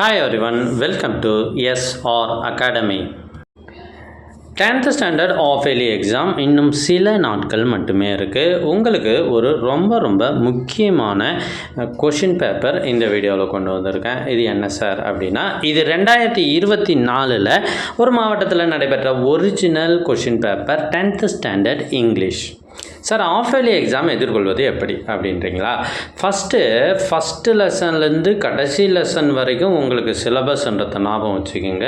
Hi everyone, welcome to SR Academy. 10th standard half yearly exam இன்னும் சில நாட்கள் மட்டுமே இருக்குது. உங்களுக்கு ஒரு ரொம்ப முக்கியமான கொஷின் பேப்பர் இந்த வீடியோவில் கொண்டு வந்திருக்கேன். இது என்ன சார் அப்படின்னா, இது 2024 ஒரு மாவட்டத்தில் நடைபெற்ற original question paper 10th standard English. Sir half yearly exam எதிர்கொள்வது எப்படி அப்படின்றீங்களா? ஃபஸ்ட்டு லெசன்லேருந்து கடைசி லெசன் வரைக்கும் உங்களுக்கு சிலபஸ்ன்றதை ஞாபகம் வச்சுக்கோங்க.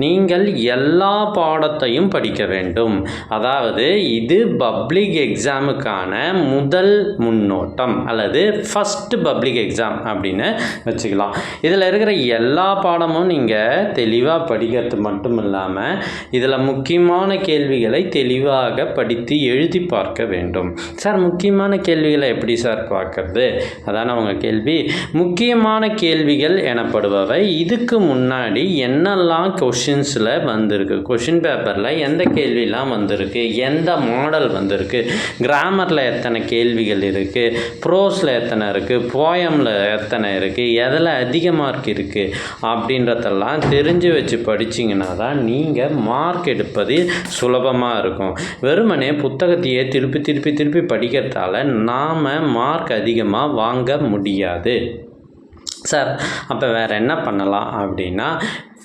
நீங்கள் எல்லா பாடத்தையும் படிக்க வேண்டும். அதாவது இது பப்ளிக் எக்ஸாமுக்கான முதல் முன்னோட்டம் அல்லது ஃபஸ்ட்டு பப்ளிக் எக்ஸாம் அப்படின்னு வச்சுக்கலாம். இதில் இருக்கிற எல்லா பாடமும் நீங்கள் தெளிவாக படிக்கிறது மட்டும் இல்லாமல் இதில் முக்கியமான கேள்விகளை தெளிவாக படித்து எழுதி பார்க்க வேண்டும். சார் முக்கியமான கேள்விகளை எப்படி சார் பார்க்கறது? அதான அவங்க கேள்வி. முக்கியமான கேள்விகள் எனப்படுபவை இதுக்கு முன்னாடி என்னெல்லாம் கொஷின்ஸில் வந்திருக்கு, கொஷின் பேப்பரில் எந்த கேள்வியெல்லாம் வந்திருக்கு, எந்த மாடல் வந்திருக்கு, கிராமரில் எத்தனை கேள்விகள் இருக்குது, ப்ரோஸில் எத்தனை இருக்குது, போயமில் எத்தனை இருக்குது, எதில் அதிக மார்க் இருக்குது அப்படின்றதெல்லாம் தெரிஞ்சு வச்சு படிச்சிங்கன்னா தான் நீங்கள் மார்க் எடுப்பது சுலபமாக இருக்கும். வெறுமனே புத்தகத்தையே திருப்பி படிக்கிறதால நாம் மார்க் அதிகமாக வாங்க முடியாது. சார் அப்போ வேறு என்ன பண்ணலாம் அப்படின்னா,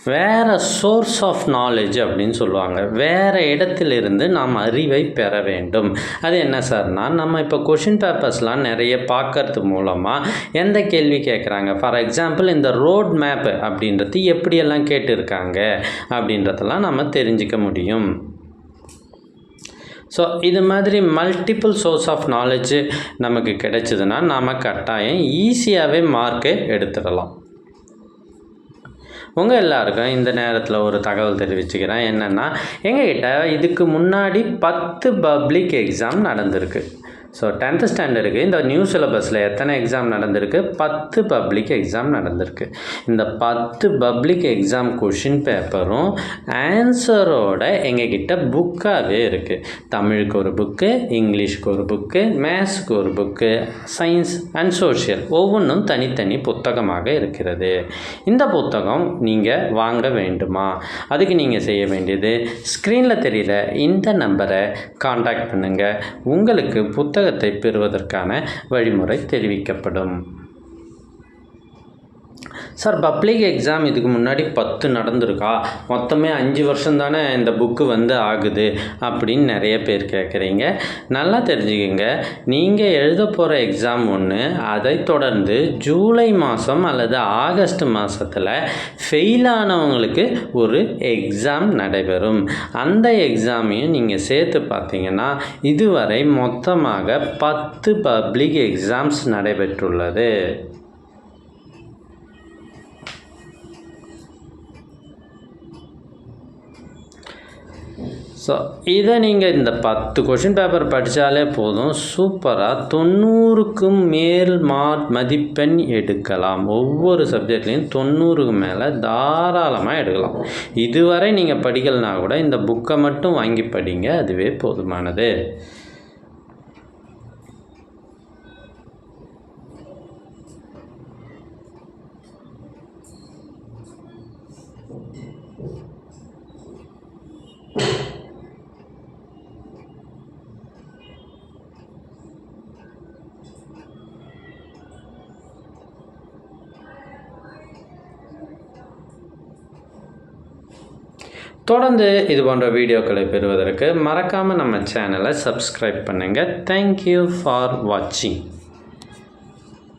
வேறு சோர்ஸ் ஆஃப் நாலேஜ் அப்படின்னு சொல்லுவாங்க. வேறு இடத்திலிருந்து நாம் அறிவை பெற வேண்டும். அது என்ன சார்னால், நம்ம இப்போ கொஷின் பேப்பர்ஸ்லாம் நிறைய பார்க்கறது மூலமாக எந்த கேள்வி கேட்குறாங்க, ஃபார் எக்ஸாம்பிள் இந்த ரோட் மேப்பு அப்படின்றது எப்படியெல்லாம் கேட்டிருக்காங்க அப்படின்றதெல்லாம் நம்ம தெரிஞ்சிக்க முடியும். ஸோ இது மாதிரி மல்டிபிள் சோர்ஸ் ஆஃப் நாலேஜ் நமக்கு கிடைச்சதுன்னா நாம் கட்டாயம் ஈஸியாகவே மார்க்கு எடுத்துடலாம். உங்கள் எல்லாருக்கும் இந்த நேரத்தில் ஒரு தகவல் தெரிவிச்சுக்கிறேன். என்னென்னா, எங்ககிட்ட இதுக்கு முன்னாடி 10 பப்ளிக் எக்ஸாம் நடந்திருக்கு. ஸோ 10th ஸ்டாண்டர்டுக்கு இந்த நியூ சிலபஸில் எத்தனை எக்ஸாம் நடந்திருக்கு? 10 பப்ளிக் எக்ஸாம் நடந்திருக்கு. இந்த 10 பப்ளிக் எக்ஸாம் கொஷின் பேப்பரும் ஆன்சரோட எங்ககிட்ட புக்காகவே இருக்குது. தமிழுக்கு ஒரு புக்கு, இங்கிலீஷ்க்கு ஒரு புக்கு, மேத்ஸுக்கு ஒரு புக்கு, சயின்ஸ் அண்ட் சோஷியல் ஒவ்வொன்றும் தனித்தனி புத்தகமாக இருக்கிறது. இந்த புத்தகம் நீங்கள் வாங்க வேண்டுமா? அதுக்கு நீங்கள் செய்ய வேண்டியது, ஸ்க்ரீனில் தெரியல இந்த நம்பரை காண்டாக்ட் பண்ணுங்கள். உங்களுக்கு புத்தகத்தை பெறுவதற்கான வழிமுறை தெரிவிக்கப்படும். சார் பப்ளிக் எக்ஸாம் இதுக்கு முன்னாடி 10 நடந்திருக்கா? மொத்தமே 5 வருஷம் தானே இந்த புக்கு ஆகுது அப்படின்னு நிறைய பேர் கேட்குறீங்க. நல்லா தெரிஞ்சுக்கங்க, நீங்கள் எழுத போகிற எக்ஸாம் ஒன்று, அதை தொடர்ந்து ஜூலை மாதம் அல்லது ஆகஸ்ட் மாதத்தில் ஃபெயிலானவங்களுக்கு ஒரு எக்ஸாம் நடைபெறும். அந்த எக்ஸாமையும் நீங்கள் சேர்த்து பார்த்தீங்கன்னா இதுவரை மொத்தமாக 10 பப்ளிக் எக்ஸாம்ஸ் நடைபெற்றுள்ளது. ஸோ இதை நீங்கள் இந்த 10 கொஷின் பேப்பர் படித்தாலே போதும், சூப்பராக 90க்கும் மேல் மதிப்பெண் எடுக்கலாம். ஒவ்வொரு சப்ஜெக்ட்லேயும் 90க்கு மேலே தாராளமாக எடுக்கலாம். இதுவரை நீங்கள் படிக்கலைனா கூட இந்த புக்கை மட்டும் வாங்கி படிங்க, அதுவே போதுமானது. தொடர்ந்து இது போன்ற வீடியோக்களை பெறுவதற்கு மறக்காமல் நம்ம சேனலை சப்ஸ்கிரைப் பண்ணுங்கள். தேங்க்யூ ஃபார் வாட்சிங்.